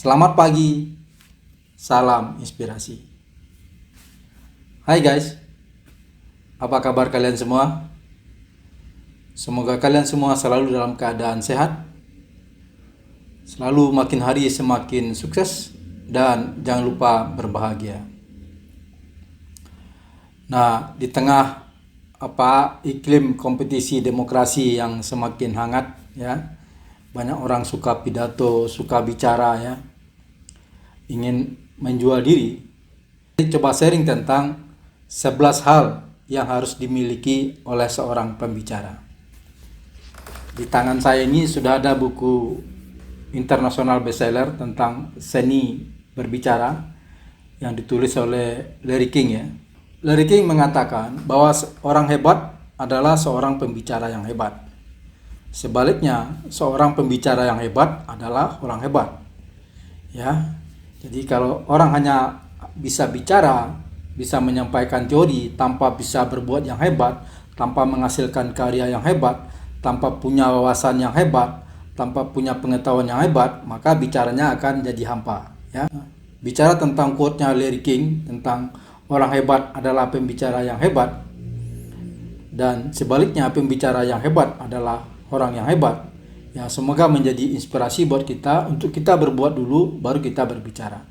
Selamat pagi, salam inspirasi. Hai guys, apa kabar kalian semua? Semoga kalian semua selalu dalam keadaan sehat, selalu makin hari semakin sukses, dan jangan lupa berbahagia. Nah, di tengah iklim kompetisi demokrasi yang semakin hangat, ya, banyak orang suka pidato, suka bicara, ya, ingin menjual diri. Coba sharing tentang 11 hal yang harus dimiliki oleh seorang pembicara. Di tangan saya ini sudah ada buku internasional bestseller tentang seni berbicara yang ditulis oleh Larry King, ya. Larry King mengatakan bahwa orang hebat adalah seorang pembicara yang hebat. Sebaliknya, seorang pembicara yang hebat adalah orang hebat. Ya. Jadi kalau orang hanya bisa bicara, bisa menyampaikan teori tanpa bisa berbuat yang hebat, tanpa menghasilkan karya yang hebat, tanpa punya wawasan yang hebat, tanpa punya pengetahuan yang hebat, maka bicaranya akan jadi hampa, ya. Bicara tentang quote-nya Larry King tentang orang hebat adalah pembicara yang hebat, dan sebaliknya pembicara yang hebat adalah orang yang hebat. Ya, semoga menjadi inspirasi buat kita untuk kita berbuat dulu baru kita berbicara.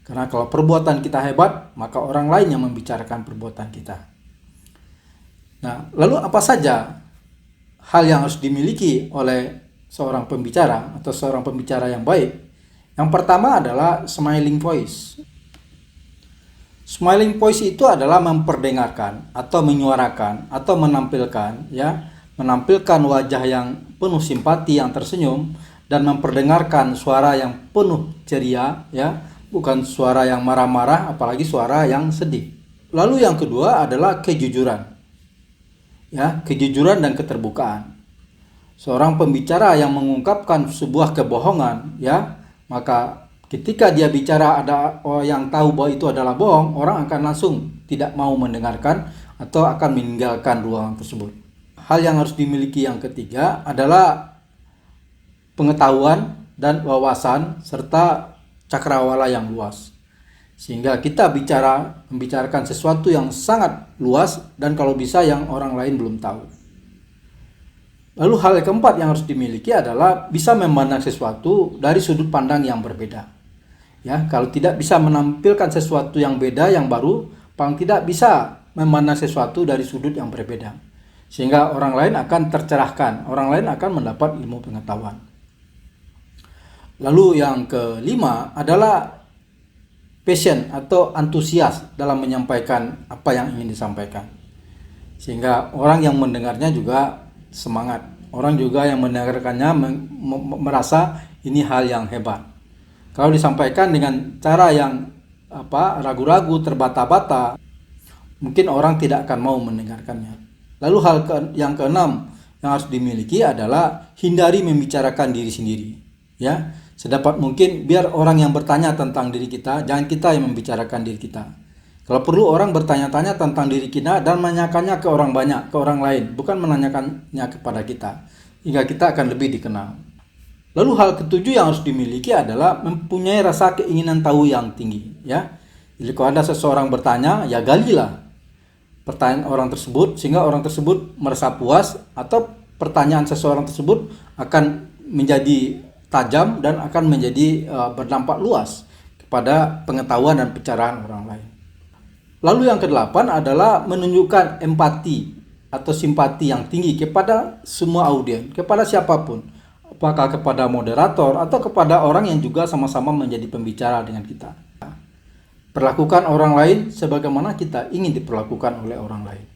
Karena kalau perbuatan kita hebat, maka orang lain yang membicarakan perbuatan kita. Nah, lalu apa saja hal yang harus dimiliki oleh seorang pembicara atau seorang pembicara yang baik? Yang pertama adalah smiling voice. Smiling voice itu adalah memperdengarkan atau menyuarakan atau menampilkan, ya, menampilkan wajah yang penuh simpati, yang tersenyum, dan memperdengarkan suara yang penuh ceria, ya, bukan suara yang marah-marah, apalagi suara yang sedih. Lalu yang kedua adalah kejujuran, ya, kejujuran dan keterbukaan. Seorang pembicara yang mengungkapkan sebuah kebohongan, ya, maka ketika dia bicara ada orang yang tahu bahwa itu adalah bohong, orang akan langsung tidak mau mendengarkan atau akan meninggalkan ruangan tersebut. Hal yang harus dimiliki yang ketiga adalah pengetahuan dan wawasan serta cakrawala yang luas. Sehingga kita membicarakan sesuatu yang sangat luas dan kalau bisa yang orang lain belum tahu. Lalu hal keempat yang harus dimiliki adalah bisa memandang sesuatu dari sudut pandang yang berbeda. Ya, kalau tidak bisa menampilkan sesuatu yang beda, yang baru, paling tidak bisa memandang sesuatu dari sudut yang berbeda. Sehingga orang lain akan tercerahkan, orang lain akan mendapat ilmu pengetahuan. Lalu yang kelima adalah passion atau antusias dalam menyampaikan apa yang ingin disampaikan. Sehingga orang yang mendengarnya juga semangat. Orang juga yang mendengarkannya merasa ini hal yang hebat. Kalau disampaikan dengan cara yang ragu-ragu, terbata-bata, mungkin orang tidak akan mau mendengarkannya. Lalu hal yang keenam yang harus dimiliki adalah hindari membicarakan diri sendiri, ya. Sedapat mungkin biar orang yang bertanya tentang diri kita, jangan kita yang membicarakan diri kita. Kalau perlu orang bertanya-tanya tentang diri kita dan menanyakannya ke orang banyak, ke orang lain, bukan menanyakannya kepada kita, hingga kita akan lebih dikenal. Lalu hal ketujuh yang harus dimiliki adalah mempunyai rasa keinginan tahu yang tinggi, ya. Jadi kalau ada seseorang bertanya, ya galilah pertanyaan orang tersebut sehingga orang tersebut merasa puas, atau pertanyaan seseorang tersebut akan menjadi tajam dan akan menjadi berdampak luas kepada pengetahuan dan pencerahan orang lain. Lalu yang kedelapan adalah menunjukkan empati atau simpati yang tinggi kepada semua audiens, kepada siapapun, apakah kepada moderator atau kepada orang yang juga sama-sama menjadi pembicara dengan kita. Perlakukan orang lain sebagaimana kita ingin diperlakukan oleh orang lain.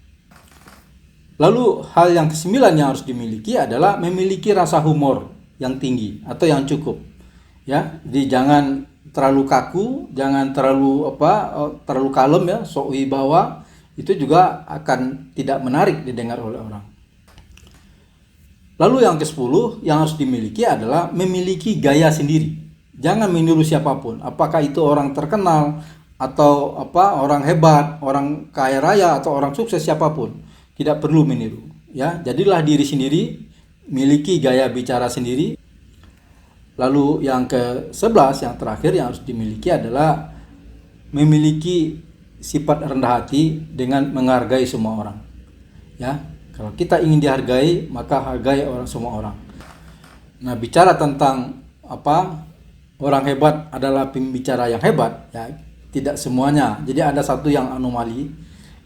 Lalu hal yang kesembilan yang harus dimiliki adalah memiliki rasa humor yang tinggi atau yang cukup, ya. Jadi jangan terlalu kaku, jangan terlalu kalem, ya, sok wibawa, itu juga akan tidak menarik didengar oleh orang. Lalu yang ke-10 yang harus dimiliki adalah memiliki gaya sendiri. Jangan meniru siapapun, apakah itu orang terkenal atau orang hebat, orang kaya raya atau orang sukses, siapapun. Tidak perlu meniru, ya. Jadilah diri sendiri, miliki gaya bicara sendiri. Lalu yang ke-11 yang terakhir yang harus dimiliki adalah memiliki sifat rendah hati dengan menghargai semua orang. Ya, kalau kita ingin dihargai, maka hargai semua orang. Nah, bicara tentang orang hebat adalah pembicara yang hebat, ya tidak semuanya. Jadi ada satu yang anomali,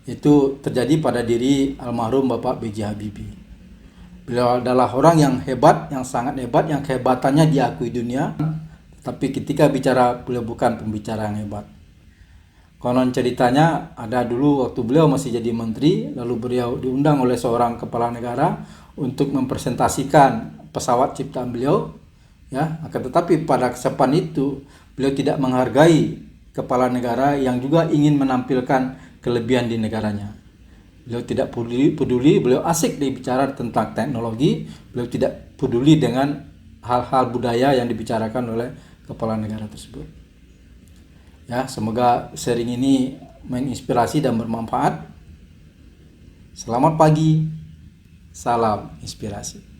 itu terjadi pada diri almarhum Bapak B.J. Habibie. Beliau adalah orang yang hebat, yang sangat hebat, yang kehebatannya diakui dunia, tapi ketika bicara beliau bukan pembicara yang hebat. Konon ceritanya ada dulu waktu beliau masih jadi menteri, lalu beliau diundang oleh seorang kepala negara untuk mempresentasikan pesawat ciptaan beliau, ya. Akan tetapi pada kesempatan itu beliau tidak menghargai kepala negara yang juga ingin menampilkan kelebihan di negaranya. Beliau tidak peduli, beliau asik bicara tentang teknologi, beliau tidak peduli dengan hal-hal budaya yang dibicarakan oleh kepala negara tersebut. Ya, semoga sharing ini menginspirasi dan bermanfaat. Selamat pagi, salam inspirasi.